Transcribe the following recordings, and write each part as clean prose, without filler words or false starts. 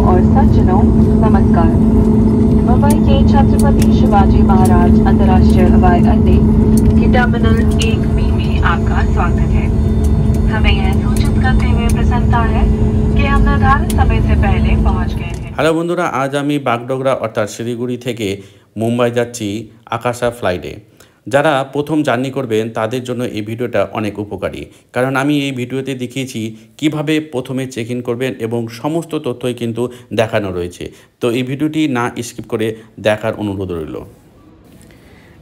और सज्जनों नमस्कार। मुंबई के छत्रपति शिवाजी महाराज अंतर्राष्ट्रीय हवाई अड्डे के टर्मिनल 1B में आपका स्वागत है। हमें यह सूचित करते हुए प्रसन्नता है कि हम निर्धारित समय से पहले पहुंच गए हैं। হ্যালো বন্ধুরা, আজ আমি বাগডোগরা অর্থাৎ শিলিগুড়ি থেকে মুম্বাই যাচ্ছি আকাশা ফ্লাইটে। যারা প্রথম জার্নি করবেন তাদের জন্য এই ভিডিওটা অনেক উপকারী, কারণ আমি এই ভিডিওতে দেখিয়েছি কিভাবে প্রথমে চেক ইন করবেন এবং সমস্ত তথ্যই কিন্তু দেখানো রয়েছে। তো এই ভিডিওটি না স্কিপ করে দেখার অনুরোধ রইল।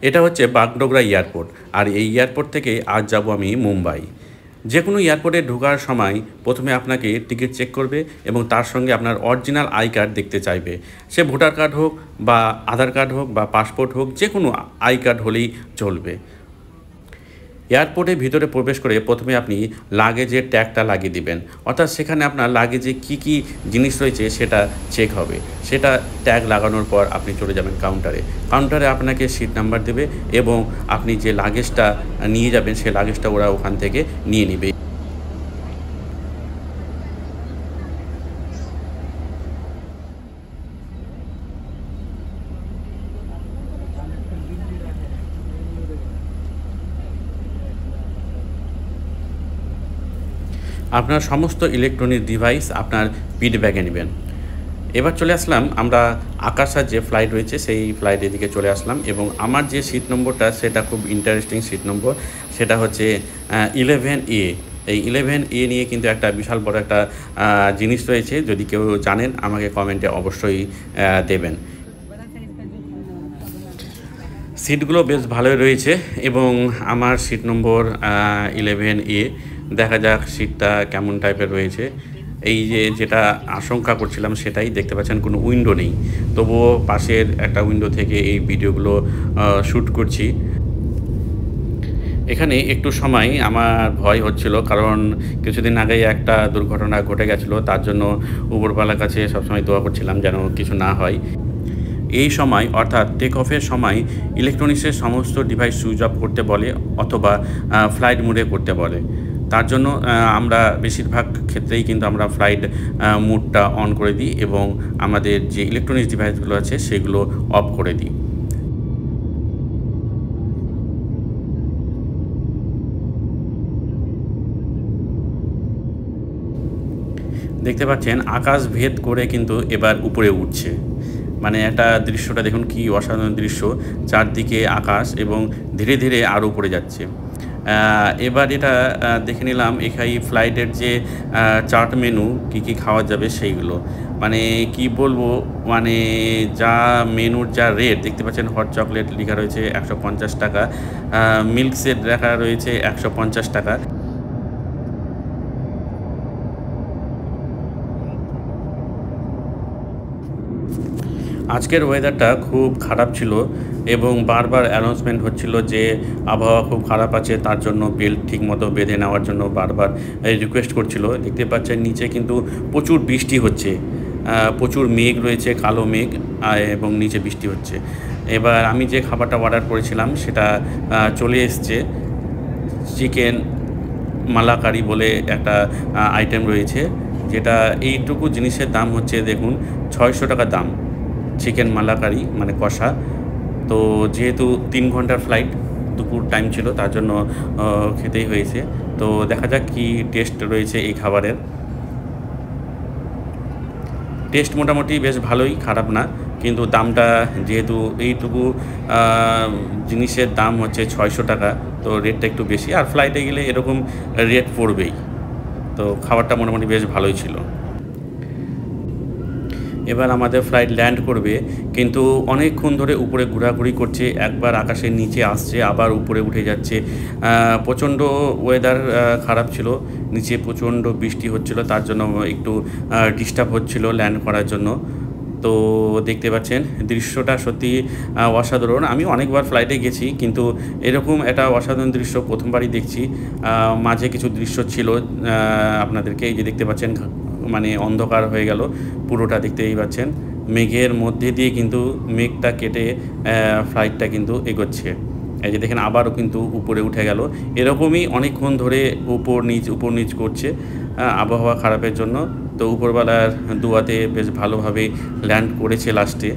এটা হচ্ছে বাগডোগরা এয়ারপোর্ট, আর এই এয়ারপোর্ট থেকে আজ যাব আমি মুম্বাই। যে কোনো এয়ারপোর্টে ঢোকার সময় প্রথমে আপনাকে টিকিট চেক করবে এবং তার সঙ্গে আপনার অরিজিনাল আই কার্ড দেখতে চাইবে। সে ভোটার কার্ড হোক বা আধার কার্ড হোক বা পাসপোর্ট হোক, যে কোনো আই কার্ড হলেই চলবে। এয়ারপোর্টের ভিতরে প্রবেশ করে প্রথমে আপনি লাগেজের ট্যাগটা লাগিয়ে দিবেন, অর্থাৎ সেখানে আপনার লাগেজে কি জিনিস রয়েছে সেটা চেক হবে। সেটা ট্যাগ লাগানোর পর আপনি চলে যাবেন কাউন্টারে আপনাকে সিট নাম্বার দেবে এবং আপনি যে লাগেজটা নিয়ে যাবেন সেই লাগেজটা ওরা ওখান থেকে নিয়ে নেবে। আপনার সমস্ত ইলেকট্রনিক ডিভাইস আপনার পিঠ ব্যাগে নেবেন। এবার চলে আসলাম আমরা আকাশার যে ফ্লাইট রয়েছে সেই ফ্লাইটের দিকে চলে আসলাম এবং আমার যে সিট নম্বরটা সেটা খুব ইন্টারেস্টিং সিট নম্বর, সেটা হচ্ছে 11A। এই 11A নিয়ে কিন্তু একটা বিশাল বড় একটা জিনিস রয়েছে, যদি কেউ জানেন আমাকে কমেন্টে অবশ্যই দেবেন। সিটগুলো বেশ ভালোই রয়েছে এবং আমার সিট নম্বর 11A। দেখা যাক সিটটা কেমন টাইপের রয়েছে। এই যেটা আশঙ্কা করছিলাম সেটাই, দেখতে পাচ্ছেন কোনো উইন্ডো নেই, তবুও পাশের একটা উইন্ডো থেকে এই ভিডিওগুলো শ্যুট করছি। এখানে একটু সময় আমার ভয় হচ্ছিল, কারণ কিছুদিন আগেই একটা দুর্ঘটনা ঘটে গেছিলো, তার জন্য উপরওয়ালার কাছে সবসময় দোয়া করছিলাম যেন কিছু না হয়। এই সময় অর্থাৎ টেক অফের সময় ইলেকট্রনিক্সের সমস্ত ডিভাইস সুইচ অফ করতে বলে অথবা ফ্লাইট মোডে করতে বলে। তার জন্য আমরা বেশিরভাগ ক্ষেত্রেই কিন্তু আমরা ফ্লাইট মোডটা অন করে দিই এবং আমাদের যে ইলেকট্রনিক্স ডিভাইসগুলো আছে সেগুলো অফ করে দিই। দেখতে পাচ্ছেন আকাশ ভেদ করে কিন্তু এবার উপরে উঠছে, মানে একটা দৃশ্যটা দেখুন কি অসাধারণ দৃশ্য, চারদিকে আকাশ এবং ধীরে ধীরে আরও উপরে যাচ্ছে। এবার এটা দেখে নিলাম এখানে ফ্লাইটের যে চার্ট মেনু কী খাওয়া যাবে সেইগুলো, মানে কি বলবো, মানে যা মেনুর যা রেট দেখতে পাচ্ছেন, হট চকলেট লেখা রয়েছে 150 টাকা, মিল্ক সেট লেখা রয়েছে 150 টাকা। আজকের ওয়েদারটা খুব খারাপ ছিল এবং বারবার অ্যানাউন্সমেন্ট হচ্ছিল যে আবহাওয়া খুব খারাপ আছে, তার জন্য বেল্ট ঠিকমতো বেঁধে নেওয়ার জন্য বারবার রিকোয়েস্ট করছিল। দেখতে পাচ্ছেন নিচে কিন্তু প্রচুর বৃষ্টি হচ্ছে, প্রচুর মেঘ রয়েছে, কালো মেঘ, এবং নিচে বৃষ্টি হচ্ছে। এবার আমি যে খাবারটা অর্ডার করেছিলাম সেটা চলে এসছে। চিকেন মালাকারি বলে একটা আইটেম রয়েছে, যেটা এইটুকু জিনিসের দাম হচ্ছে দেখুন 600 টাকা দাম। চিকেন মালাকারি মানে কষা। তো যেহেতু 3 ঘন্টার ফ্লাইট, দুপুর টাইম ছিল, তার জন্য খেতেই হয়েছে। তো দেখা যাক কি টেস্ট রয়েছে এই খাবারের। টেস্ট মোটামুটি বেশ ভালোই, খারাপ না, কিন্তু দামটা যেহেতু এইটুকু জিনিসের দাম হচ্ছে 600 টাকা, তো রেটটা একটু বেশি, আর ফ্লাইটে গেলে এরকম রেট পড়বেই। তো খাবারটা মোটামুটি বেশ ভালোই ছিল। এবার আমাদের ফ্লাইট ল্যান্ড করবে, কিন্তু অনেকক্ষণ ধরে উপরে ঘোরাঘুরি করছে, একবার আকাশের নিচে আসছে আবার উপরে উঠে যাচ্ছে। প্রচণ্ড ওয়েদার খারাপ ছিল, নিচে প্রচণ্ড বৃষ্টি হচ্ছিল, তার জন্য একটু ডিস্টার্ব হচ্ছিল ল্যান্ড করার জন্য। তো দেখতে পাচ্ছেন দৃশ্যটা সত্যি অসাধারণ। আমি অনেকবার ফ্লাইটে গেছি, কিন্তু এরকম একটা অসাধারণ দৃশ্য প্রথমবারই দেখছি। মাঝে কিছু দৃশ্য ছিল আপনাদেরকে, এই যে দেখতে পাচ্ছেন, মানে অন্ধকার হয়ে গেল পুরোটা, দেখতেই পাচ্ছেন মেঘের মধ্যে দিয়ে কিন্তু মেঘটা কেটে ফ্লাইটটা কিন্তু এগোচ্ছে। এই যে দেখেন আবারও কিন্তু উপরে উঠে গেল। এরকমই অনেকক্ষণ ধরে উপর নিচ করছে আবহাওয়া খারাপের জন্য। তো উপরবেলার দুয়াতে বেশ ভালোভাবে ল্যান্ড করেছে লাস্টে।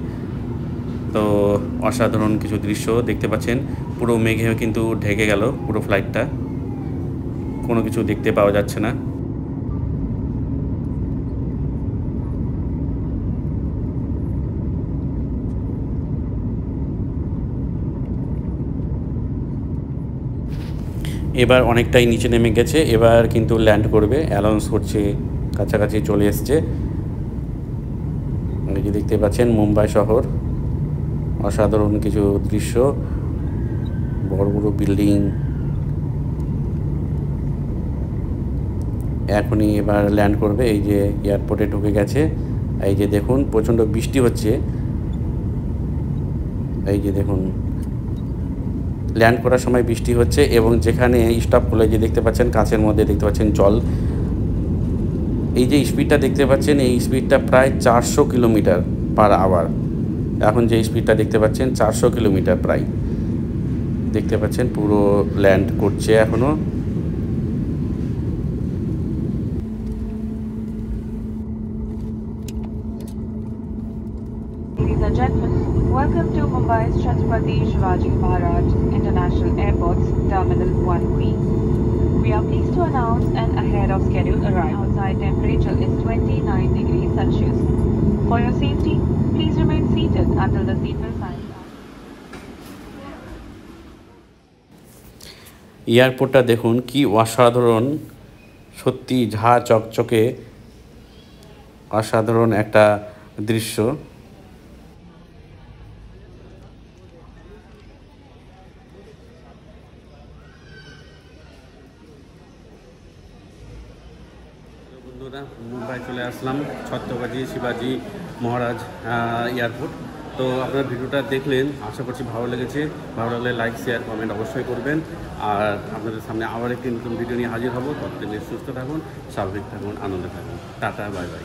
তো অসাধারণ কিছু দৃশ্য দেখতে পাচ্ছেন, পুরো মেঘে কিন্তু ঢেকে গেল পুরো ফ্লাইটটা, কোনো কিছু দেখতে পাওয়া যাচ্ছে না। এবার অনেকটাই নিচে নেমে গেছে, এবার কিন্তু ল্যান্ড করবে, অ্যানাউন্স করছে, কাছাকাছি চলে এসছে। এই যে দেখতে পাচ্ছেন মুম্বাই শহর, অসাধারণ কিছু দৃশ্য, বড় বড় বিল্ডিং। এখনই এবার ল্যান্ড করবে, এই যে এয়ারপোর্টে ঢুকে গেছে। এই যে দেখুন প্রচণ্ড বৃষ্টি হচ্ছে, এই যে দেখুন ল্যান্ড করার সময় বৃষ্টি হচ্ছে, এবং যেখানে স্টপ করলে যে দেখতে পাচ্ছেন কাঁচের মধ্যে দেখতে পাচ্ছেন জল। এই যে স্পিডটা দেখতে পাচ্ছেন, এই স্পিডটা প্রায় 400 কিলোমিটার পার আওয়ার। এখন যে স্পিডটা দেখতে পাচ্ছেন 400 কিলোমিটার প্রায় দেখতে পাচ্ছেন, পুরো ল্যান্ড করছে এখনও। Ladies and gentlemen, welcome to Mumbai's Chhatrapati Shivaji Maharaj International Airport's Terminal 1B. We are pleased to announce an ahead of schedule arrival. Outside temperature is 29 degrees Celsius. For your safety, please remain seated until the seatbelt signs are. এয়ারপোর্টটা দেখুন কি অসাধারণ, সত্যি ঝা চকচকে অসাধারণ একটা দৃশ্য। বন্ধুরা, মুম্বাই চলে আসলাম ছত্রপতি শিবাজি মহারাজ এয়ারপোর্ট। তো আপনারা ভিডিওটা দেখলেন, আশা করছি ভালো লেগেছে। ভালো লাগলে লাইক, শেয়ার, কমেন্ট অবশ্যই করবেন। আর আপনাদের সামনে আবার একটি নতুন ভিডিও নিয়ে হাজির হব। ততদিন সুস্থ থাকুন, স্বাভাবিক থাকুন, আনন্দে থাকুন। Tata, bye bye.